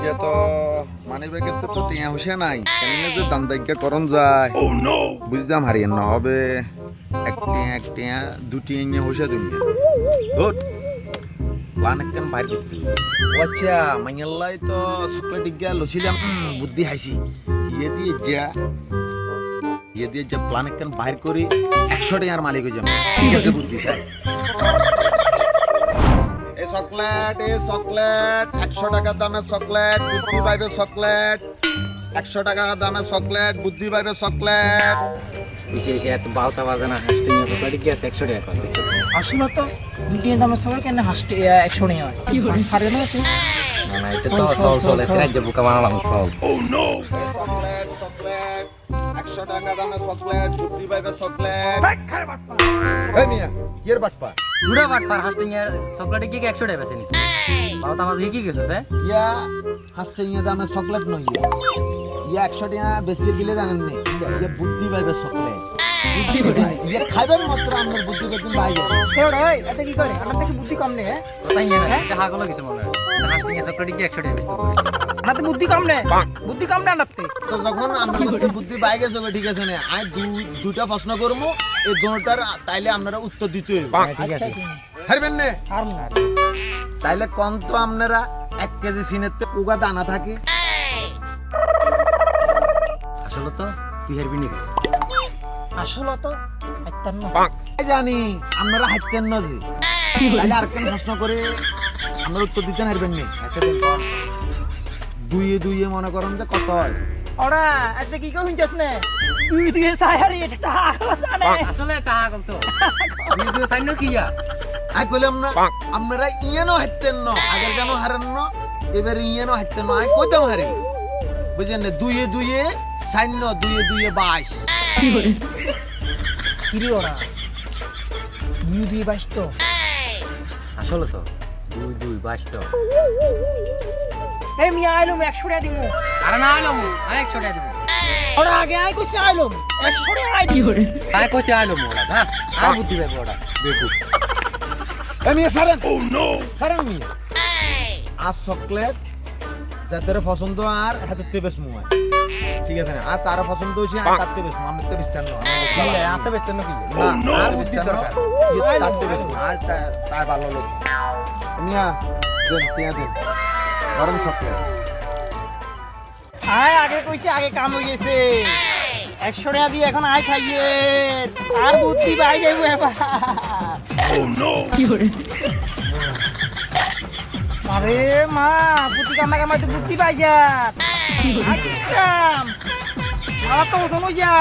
যে তো মানি ব্যাগের তো টিয়া হুসে নাই কেমনে যে দাম দাইকা করন যায় বুঝতাম হারিয়ে না হবে এক টিয়া দুটি এনে হুসে তুমি গুড প্লান একখান বাইর করতে ও আচ্ছা মাইয়াল্লাই তো সকলে ডিগা লছিলাম বুদ্ধি হাইছি ইয়ে দিয়ে যে প্লান একখান বাইর করি 100 টাকার মালিক হয়ে যাবে ঠিক আছে বুদ্ধি চাই চকলেট 100 টাকা দামের চকলেট বুদ্ধি পাইবে চকলেট 100 টাকা দামের চকলেট বুদ্ধি পাইবে চকলেট বিশেষ এত বাউতা বাজে না হাসতে নিয়ে চকলেট কি 100 টাকা করে আসলে তো দুটিয়ে দামের চকলেট কেন হাসতে 100 নিয়ে হয় কি করে পারে না তুই না না এটা তো চল রাজ্য বুকা বানালাম চল ও নো চকলেট 100 টাকা দামের চকলেট বুদ্ধি পাইবে চকলেট এই মিয়া কির বাটপা দুরা বাটপার হাসতে নিয়ে চকলেট কি 100 টাকা বেচে নি বাউতা মাঝে কি গেছে সে ইয়া হাসতে নিয়ে দামের চকলেট নয় ইয়া 100 টাকা বেশি দিলে জানেন নি ইয়া বুদ্ধি পাইবে চকলেট বুদ্ধি ইয়া খাইবেন মাত্র আপনার বুদ্ধি বেতন বাইরে হেড় ওই এটা কি করে আমার থেকে বুদ্ধি কম নেই তাই না এটা হাগল গেছে মনে হয় হাসতে নিয়ে চকলেট কি 100 টাকা বেচতে আমার তো বুদ্ধি কম নেই আনাতে তো যখন আমরা বুদ্ধি পাই গেছে ঠিক আছে না আমি দুটা প্রশ্ন করবো এই দুটার তাইলে আপনারা উত্তর দিতে হবে ঠিক আছে হারবেন না হারম না তাইলে কোন তো আপনারা 1 কেজি সিনেতে উগা দানা থাকে আসলে তো তুই হেরবি নি আসলে তো একটান না জানি আপনারা হাইতেন না যে তাইলে আর কেন প্রশ্ন করে আমরা উত্তর দিতে হারবেন না আচ্ছা দিন দুইয়ে মনে করেন যে কত হয় ওরা আচ্ছা কি কই শুনছস না তুই সাহারি এটা হাগলাসানে আসলে তা হাগল তো তুই সাইন কি ইয়া আই কইলাম না আপনারা ইয়েনো হাইতেন না আগে কেন হারেন না এবার ইয়েনো হাইতেন না আই কইতাম হারি বুঝেন না দুইয়ে সাইন না দুইয়ে 22 কি করে কিরে ওরা দুই বাইশ তো আসলে তো দুই বাস তো এই মিয়া আইলম 100 টাকা দিমু আরে না আইলাম আমি 100 টাকা দিব ওরা আগে আই কইছে আইলম 100 টাকা আই দিও তাই কইছে আইলাম ওরা হ্যাঁ আর বুদ্ধি পাবো ওরা দেখো আমি সারেন ও নো সারেন মিয়া আর চকলেট যাদের পছন্দ আর হাতে বেশ মুয় ঠিক আছে না আর তার পছন্দ হইছে আর তাতে বেশ আমি তো বিস্তার না কি আতে বেচতে না কি না আর বুদ্ধি দরকার তাতে বেশ আর তাই ভালো লোক মিয়া দেন গরম চকলেট আয় আগে কইছে আগে কাম হই গেছে 100 টাকা দিয়ে এখন আই খাইয়ে আর বুদ্ধি পাই যাইবো এবার ও নো কি করে আরে মা বুদ্ধি কাম লাগে মধ্যে বুদ্ধি পাই যা কি কাম আমার তো ওঠো যা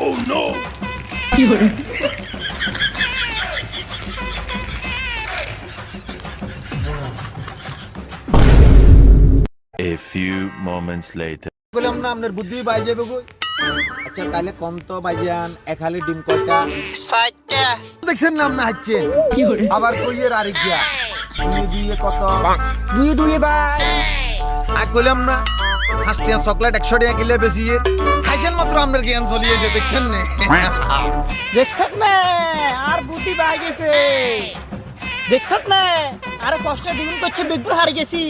ও নো কি করে A few moments later. বললাম না আপনার বুদ্ধি বাই যাবে কই আচ্ছা তাহলে কম তো বাইজান এক হালি ডিম কয়টা 60টা দেখছেন না আপনি হাঁটছেন কি করে আবার কইয়ের আরেক গিয়া দুইয়ে কত দুই ভাই আর কইলাম না হাসটিয়া চকলেট 100 টাকা কিলো বেশি খাইছেন মাত্র আপনার জ্ঞান চলিয়েছে দেখছেন না দেখছত না আর বুদ্ধি পাই গেছে দেখছত না আর কষ্ট দ্বিগুণ করছে বেগপুর হারিয়ে গেছি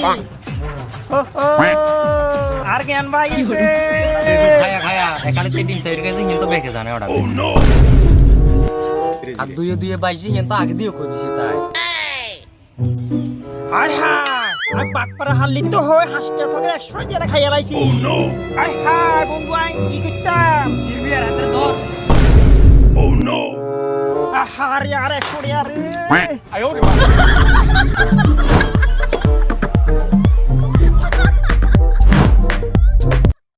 আর জ্ঞান ভাই গেছে খায়া একালে তিন সাইড গেছে কিন্তু বেকে জানে ওটা আর দুইয়ে বাইছি কিন্তু আগে দিয়ে কই দিছি তাই আয় হায় আর বাটপাড়া হারলি তো হয় হাসতে সঙ্গে 100 টাকা খাইয়া লাইছি আয় হায় বন্ধু আই কি করতাম কিরবি আর হাতে ধর আহারে আর 100 টাকা রে